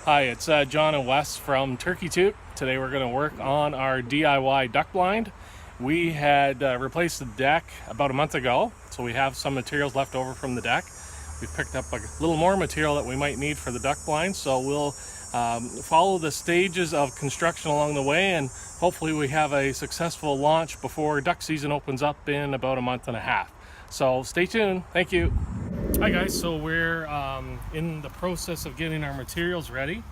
Hi, it's John and Wes from Tuque. Today we're going to work on our DIY duck blind. We had replaced the deck about a month ago, so we have some materials left over from the deck. We've picked up a little more material that we might need for the duck blind, so we'll follow the stages of construction along the way, and hopefully we have a successful launch before duck season opens up in about a month and a half. So stay tuned. Thank you. Hi guys, so we're in the process of getting our materials ready.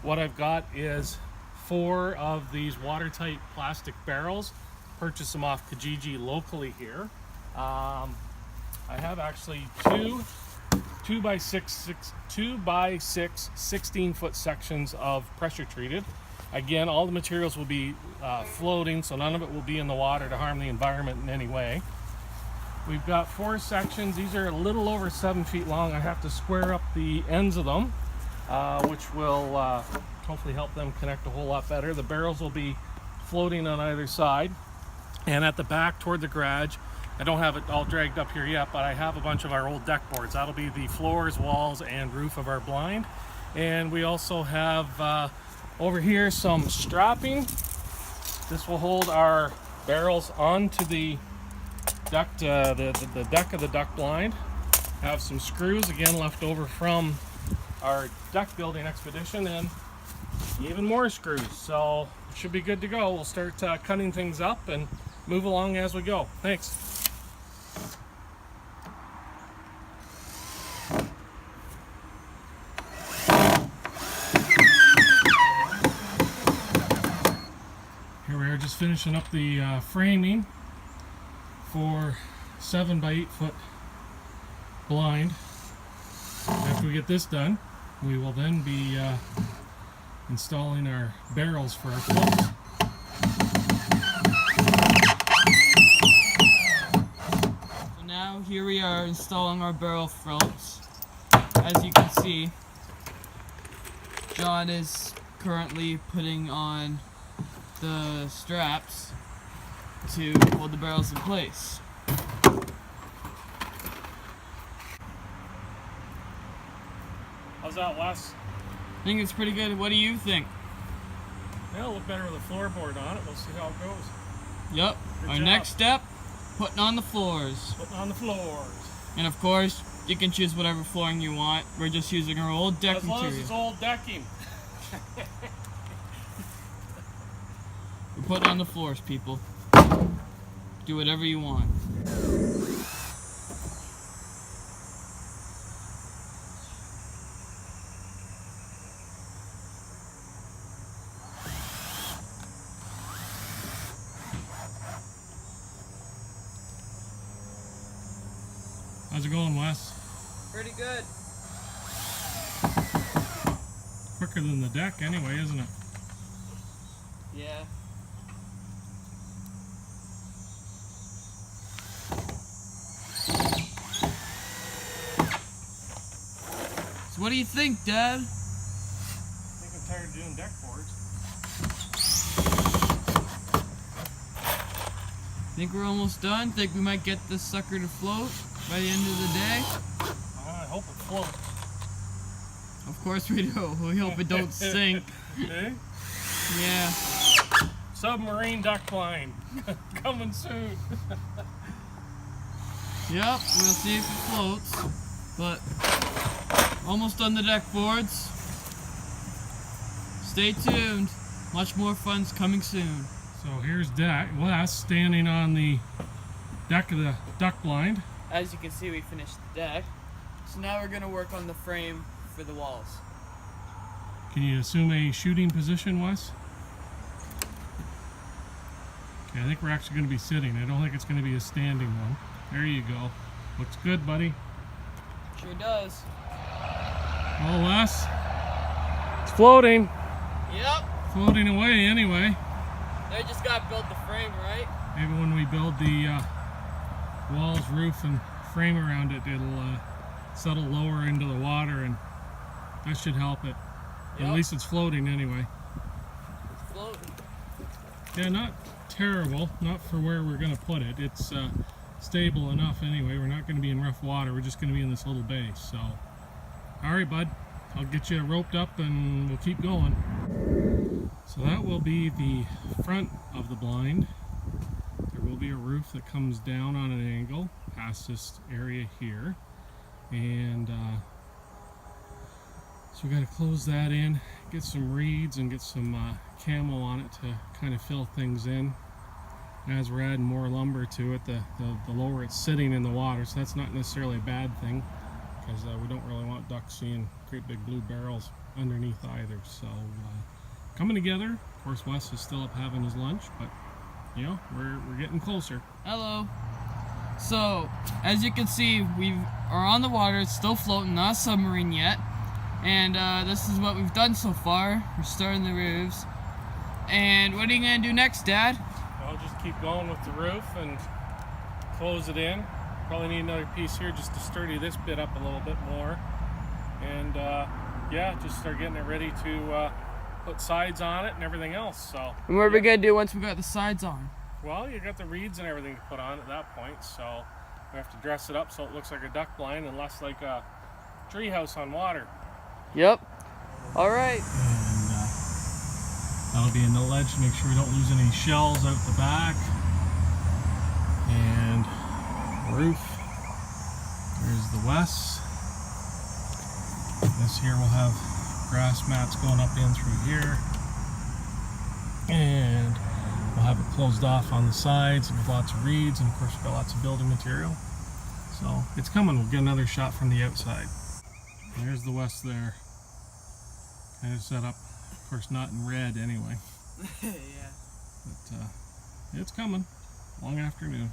What I've got is 4 of these watertight plastic barrels. Purchased them off Kijiji locally here. I have actually two by six 16-foot sections of pressure treated. Again, all the materials will be floating, so none of it will be in the water to harm the environment in any way. We've got 4 sections. These are a little over 7 feet long. I have to square up the ends of them, which will hopefully help them connect a whole lot better. The barrels will be floating on either side. And at the back toward the garage, I don't have it all dragged up here yet, but I have a bunch of our old deck boards. That'll be the floors, walls, and roof of our blind. And we also have over here some strapping. This will hold our barrels onto the duct, the deck of the duck blind. Have some screws again left over from our deck building expedition, and even more screws, so it should be good to go. We'll start cutting things up and move along as we go. Thanks. Here we are, just finishing up the framing for 7 by 8 foot blind. After we get this done, we will then be installing our barrels for our floats. So now here we are installing our barrel floats. As you can see, John is currently putting on the straps to hold the barrels in place. How's that, Wes? I think it's pretty good. What do you think? It'll look better with a floorboard on it. We'll see how it goes. Yep. Good Our job. next step, putting on the floors. Putting on the floors. And of course, you can choose whatever flooring you want. We're just using our old deck As long material. as it's old decking. We're putting on the floors, people. Do whatever you want. How's it going, Wes? Pretty good. Quicker than the deck anyway, isn't it? Yeah. So what do you think, Dad? I think I'm tired of doing deck boards. Think we're almost done? Think we might get this sucker to float by the end of the day? I hope it floats. Of course we do. We hope it don't sink. Eh? Yeah. Submarine duck blind. Coming soon. Yep, we'll see if it floats. But almost on the deck boards. Stay tuned. Much more fun's coming soon. So here's Wes standing on the deck of the duck blind. As you can see, we finished the deck. So now we're gonna work on the frame for the walls. Can you assume a shooting position, Wes? Okay, I think we're actually going to be sitting. I don't think it's going to be a standing one. There you go. Looks good, buddy. Sure does. Oh, Wes. It's floating. Yep. Floating away anyway. They just gotta build the frame, right? Maybe when we build the walls, roof, and frame around it, it'll settle lower into the water, and that should help it. Yep. At least it's floating anyway. It's floating. Yeah, not terrible. Not for where we're going to put it. It's stable enough anyway. We're not going to be in rough water. We're just going to be in this little bay. So, all right, bud. I'll get you roped up and we'll keep going. So that will be the front of the blind. There will be a roof that comes down on an angle past this area here. And so we got to close that in, get some reeds and get some camo on it to kind of fill things in. As we're adding more lumber to it, the lower it's sitting in the water, so that's not necessarily a bad thing, because we don't really want ducks seeing great big blue barrels underneath either. So coming together. Of course, Wes is still up having his lunch, but you know, we're getting closer. Hello. So as you can see, we are on the water. It's still floating, not a submarine yet. And this is what we've done so far. We're starting the roofs. And what are you gonna do next, Dad? I'll just keep going with the roof and close it in. Probably need another piece here just to sturdy this bit up a little bit more. And yeah, just start getting it ready to put sides on it and everything else. So. And what are we gonna do once we got the sides on? Well, you got the reeds and everything to put on at that point, so we have to dress it up so it looks like a duck blind and less like a tree house on water. Yep. All right. And that'll be in the ledge to make sure we don't lose any shells out the back. And roof. There's the west. This here will have grass mats going up in through here. And we'll have it closed off on the sides with lots of reeds, and of course we've got lots of building material. So it's coming. We'll get another shot from the outside. There's the west there. Kind of set up, of course not in red anyway. Yeah. But it's coming. Long afternoon.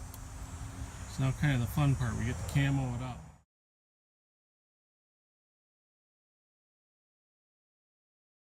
It's now kind of the fun part. We get to camo it up.